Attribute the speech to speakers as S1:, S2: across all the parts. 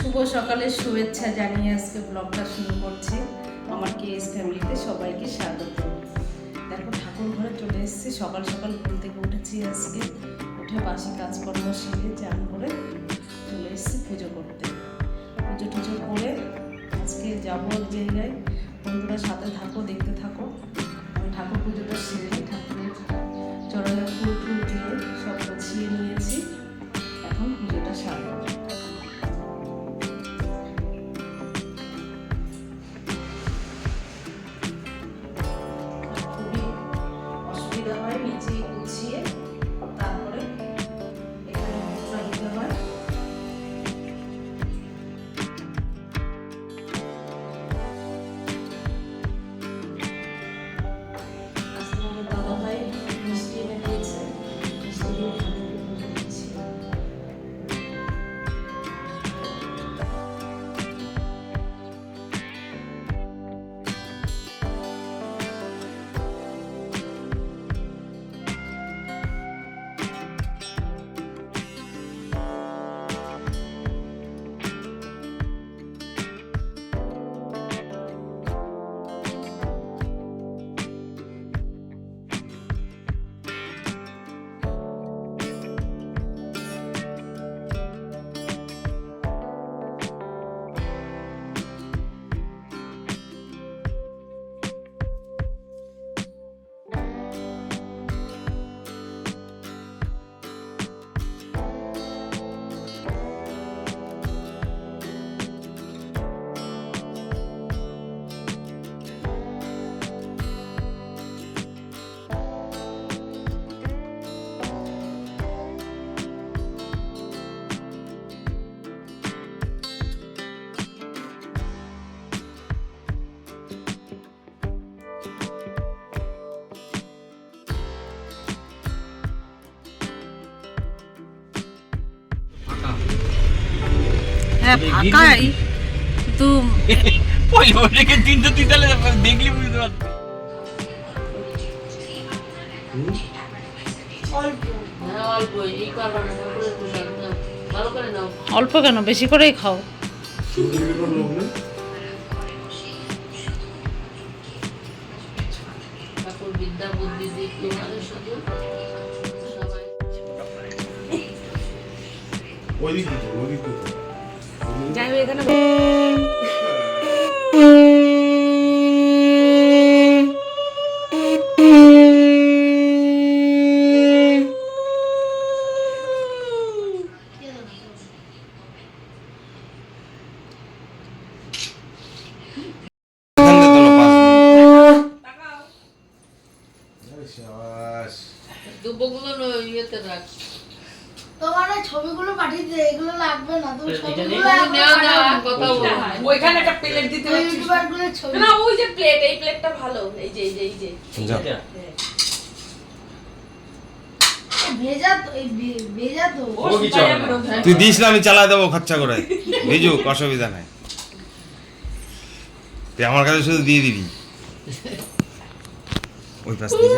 S1: শুভ সকালের শুভেচ্ছা জানিয়ে আজকে ব্লগটা শুরু করছি। আমার কেএস ফ্যামিলিতে সবাইকে স্বাগত। দেখো ঠাকুর ঘরে চলে এসেছি, সকাল সকাল ঘুম থেকে উঠেছি আজকে। উঠে বাসি কাজকর্ম সেরে চান করে চলে এসেছি পুজো করতে। পুজো টুজো করে আজকে যাবো এক জায়গায়। বন্ধুরা সাথে থাকো, দেখতে থাকো। আমি ঠাকুর পুজোটা সেরে ঠাকুরের চরণে ফুল টুল দিয়ে সব গুছিয়ে নিয়েছি। এখন পুজোটা সারবো। নিচে গুছিয়ে তারপরে এখানে মুদ্রা দিতে হয়। আজকে আমার দাদা ভাই মিষ্টি এনে দিয়েছে, মিষ্টি দিয়ে ঠাকুরকে পুজো দিচ্ছি। হ্যাঁ ফাঁকাই, কিন্তু দেখলি বুঝতে পারছি। অল্প কেন, বেশি করেই খাও। বিদ্যা বুদ্ধি দিক তোমাদের শুধু যাই হোক এখানে দুবোগুলো ইয়েতে রাখ।
S2: তোমার ছবিগুলো পাঠিয়ে দে, এগুলো লাগবে না। তুমি ছবিগুলো
S1: কথা বল। ওইখানে একটা প্লেট দিতে হবে।
S2: ইউটিউবারগুলোর ছবি
S1: না, ওই যে প্লেট, এই প্লেটটা ভালো। এই যে
S2: ভেজা তো, এই ভেজা তো।
S3: তুই দিস না, আমি চালা দেবো খরচা করে। ভিজুক, অসুবিধা নাই। তুই আমার কাছে শুধু দিয়ে দিবি। ওই পাশ দিয়ে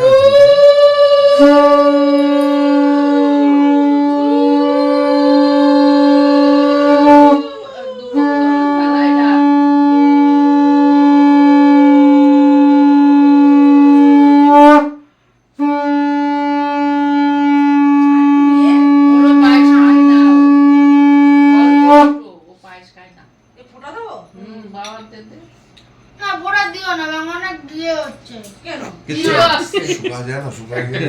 S2: না ভরা দিও না, অনেক দিয়ে হচ্ছে।
S1: কেন?
S3: কিছু
S4: শুকা যায় না, শুকা গেলে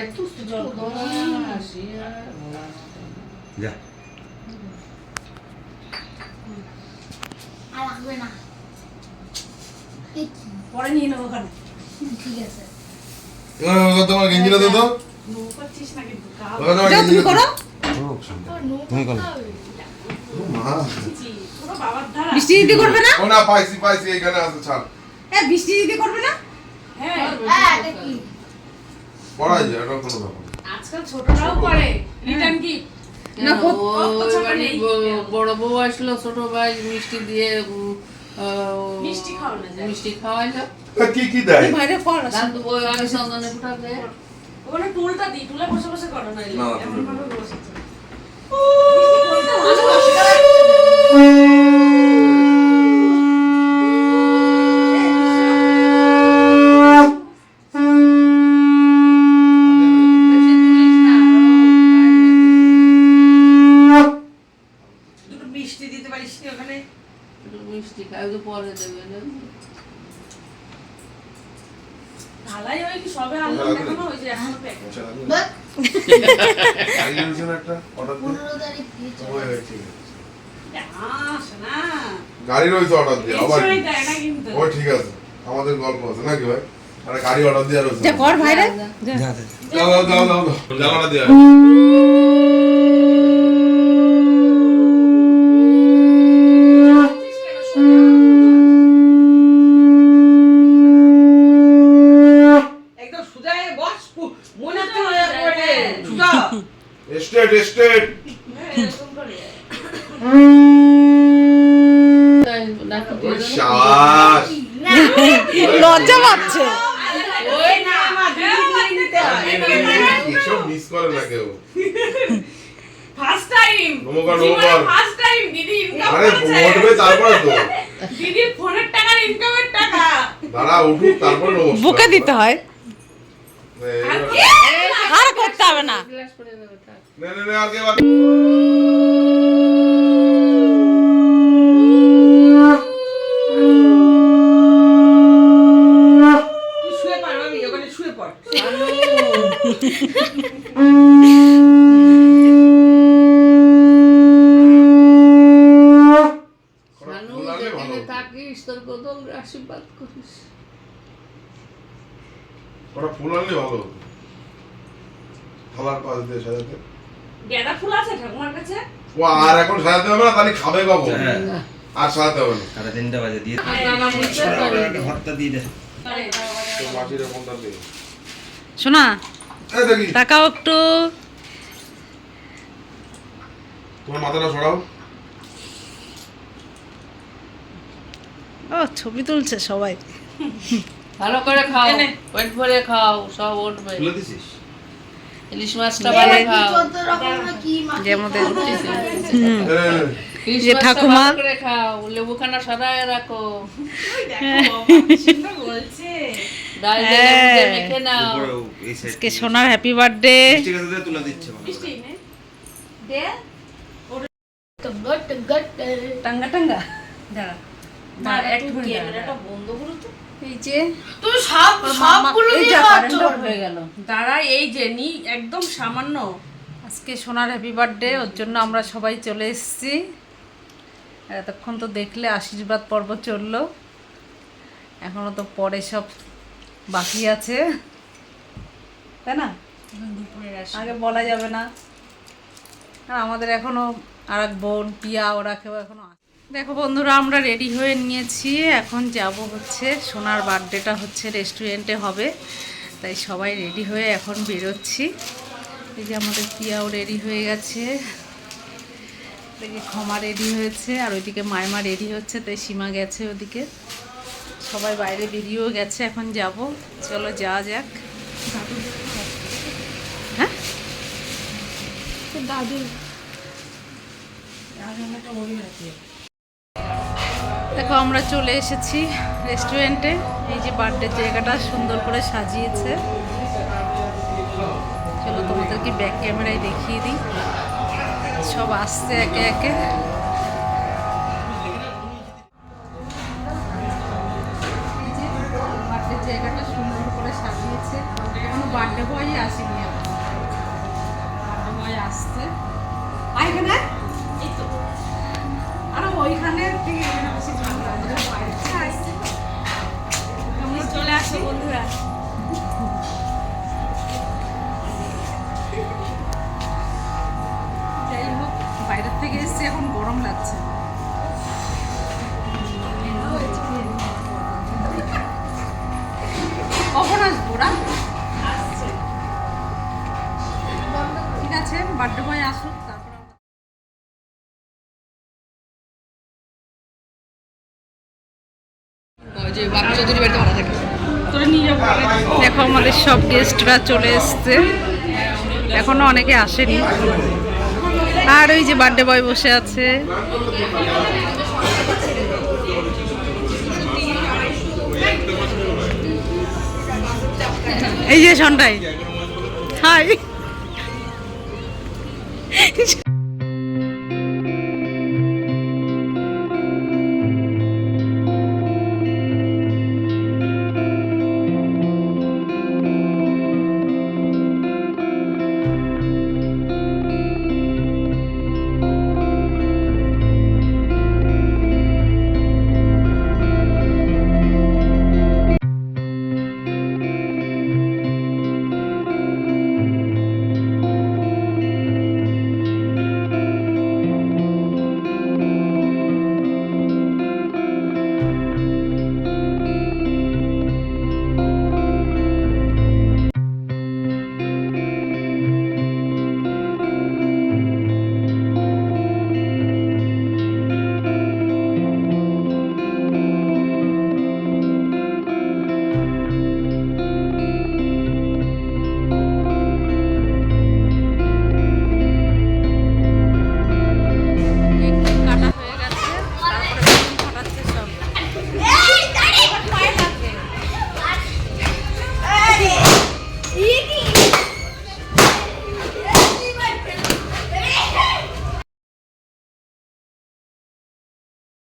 S1: একটু জল খাওয়া আসিয়া
S3: যা।
S2: আর লাগবে না,
S1: পরে নিয়ে নেবো ওখানে।
S2: ঠিক আছে।
S4: তোমার গেঞ্জিটা দে তো।
S1: নো করছিস না কিন্তু কাল।
S4: যাও তুমি করো।
S3: তুমি করো।
S4: মা
S1: তোর বাবার ধারা।
S5: বৃষ্টি দিদি করবে না?
S4: ও না, পাইছি এইখানে আছে, ছাড়।
S5: বৃষ্টি দিদি করবে না?
S1: হ্যাঁ
S2: হ্যাঁ দেখি
S4: পড়াই যায়, এটা কোনো ব্যাপার না।
S1: আজকাল ছোটরাও করে রিটার্ন গিফট।
S5: না
S6: বড় বউ আসলো, ছোট ভাই মিষ্টি দিয়ে
S1: মিষ্টি খাওয়ানো যায়।
S6: মিষ্টি খাওয়াইলো।
S4: কি কি দেয়?
S5: বাইরে কর
S6: দাদু বই আগে চন্দনে ফুটা দেয়।
S1: ওখানে টুলটা দি, টুলে বসে বসে করো না,
S4: না,
S1: এমন ভাবে বসেছে।
S6: পরে দেবে না?
S1: ঢালাই হয় কি সবে আনলাম এখনো ওই যে এখনো প্যাকেট
S2: বাহ,
S4: গাড়ি রয়েছে না একটা অর্ডার দিয়ে
S2: 15 তারিখ দিয়েছে।
S4: ওই ঠিক আছে
S1: শোনা
S4: গাড়ি রয়েছে অর্ডার দিয়ে
S1: এই
S4: আবার
S1: সময় দেয় না কিন্তু
S4: ওই ঠিক আছে আমাদের গল্প আছে নাকি ভাই আরে গাড়ি অর্ডার দিয়ে রয়েছে
S5: যা কর ভাইরে যা।
S4: দাও জামাটা দিয়ে
S7: একদম সোজা হয়ে বস মনে হচ্ছে পড়ে সোজা
S4: স্টেট
S1: এরকম করে
S6: তাই নাকি দিয়ে
S4: ওই
S6: দাও।
S4: শাবাশ
S5: লজ্জা পাচ্ছে
S7: ওই না আমার দিদি নিতে হয়
S4: এসব মিস করে না কেউ
S1: ফার্স্ট টাইম
S4: নমস্কার।
S1: ফার্স্ট টাইম দিদি ইনকাম
S4: আরে
S1: করেছে
S4: উঠবে তারপরে তো
S1: দিদি ফোনের টাকার ইনকামের টাকা
S4: দাঁড়া উঠুক তারপরে নমস্কার
S5: বুকে দিতে হয়
S4: এই,
S5: আর করতে হবে না
S6: গ্লাস পরে দেবে থাক।
S4: নে আর কে বাকি
S7: তুই শুয়ে পড় আমি ওখানে শুয়ে পড়
S6: শানু
S4: ফুল আনলে ভালো
S6: যেখানে
S4: হতো।
S6: থাকিস তোর কত আশীর্বাদ করিস।
S4: ওটা ফুল আনলে ভালো হতো থালার পাশ দিয়ে সাজাতে
S1: গেঁদা ফুল আছে ঠাকুমার কাছে
S4: ও আর এখন সাজাতে হবে না তাহলে খাবে কখন
S3: হ্যাঁ।
S4: আর সাজাতে হবে না
S3: 3:30 বাজে দিয়ে
S6: আর নানা বুঝতে পারে
S3: ভাতটা দিয়ে দে
S4: তো মাটির ফোনটা দিয়ে
S5: শোনা
S4: এই দেখি
S5: তাকাও একটু
S4: তোমার মাথাটা সরাও
S5: ও ছবি তুলছে সবাই
S6: ভালো করে খাও পেট ভরে খাও সব উঠবে
S3: তুলে দিছিস
S6: ইলিশ মাছটা ভালো খাও
S2: 14 রকমের কি মাছ
S5: যে আমাদের
S6: ইলিশ
S5: যে
S6: মাছটা
S5: ঠাকুমা-
S6: ভালো করে খাও লেবুখানা সরায় রাখো
S1: বলছে
S6: ডাল দিয়ে
S5: হ্যাঁ।
S6: লেবু দিয়ে মেখে নাও
S3: উপরে এই সাইড
S5: আজকে সোনার হ্যাপি বার্থডে
S3: ঠিক আছে তুলে দিচ্ছে মনে হয়।
S1: দে
S2: টঙ্গট টঙ্গট
S1: টাঙ্গা টাঙ্গা দাঁড়া
S2: দাঁড়া,
S1: একটু
S2: তুই
S1: ক্যামেরাটা বন্ধ করো তো
S5: এই যে
S2: তুই সবগুলো
S1: এই
S2: দিয়ে
S1: যা
S2: খাচ্ছ
S1: কারেন্ট
S2: কেন?
S1: হয়ে গেল দাঁড়া এই যে নি একদম সামান্য
S5: আজকে সোনার হ্যাপি বার্থডে ওর জন্য আমরা সবাই চলে এসেছি এতক্ষণ তো দেখলে আশীর্বাদ পর্ব চললো এখনো তো পরে সব বাকি আছে তাই না
S1: দুপুরের
S5: আগে বলা যাবে না আর আমাদের এখনো আর এক বোন পিয়া ওরা কেউ এখনো আসে দেখো বন্ধুরা আমরা রেডি হয়ে নিয়েছি এখন যাব হচ্ছে সোনার বার্থডেটা হচ্ছে রেস্টুরেন্টে হবে তাই সবাই রেডি হয়ে এখন বেরোচ্ছি এই যে আমাদের পিয়াও রেডি হয়ে গেছে এদিকে ক্ষমা রেডি হয়েছে আর ওইদিকে মায়মা রেডি হচ্ছে তাই সীমা গেছে ওদিকে সবাই বাইরে বেরিয়েও গেছে এখন যাব চলো যাওয়া যাক হ্যাঁ দেখো আমরা চলে এসেছি রেস্টুরেন্টে এই যে বার্থডে জায়গাটা সুন্দর করে সাজিয়েছে চলো তোমাদেরকে ব্যাক ক্যামেরায় দেখিয়ে দিই সব আসছে একে একে বার্থডে জায়গাটা সুন্দর করে সাজিয়েছে এখনো বার্থডে বয়ই আসেনি এখন বার্থডে বয় আসছে এখানে এই তো আর ওইখানে থেকে এখানে বেশি ঠান্ডা বাইরে আসছে আমরা চলে আসি বন্ধুরা যাই হোক বাইরের থেকে এসেছি এখন গরম লাগছে কখন আসবো ওরা ঠিক আছে বার্থডে বয় আসুক তারপর
S6: ওই যে বাপি চৌধুরী বাড়িতে ভালো থাকে
S1: তোরা নিয়ে যাবো
S5: দেখো আমাদের সব গেস্টরা চলে এসছে এখনো অনেকে আসেনি আর ওই যে বার্থডে বয় বসে আছে এই যে সন্টাই হাই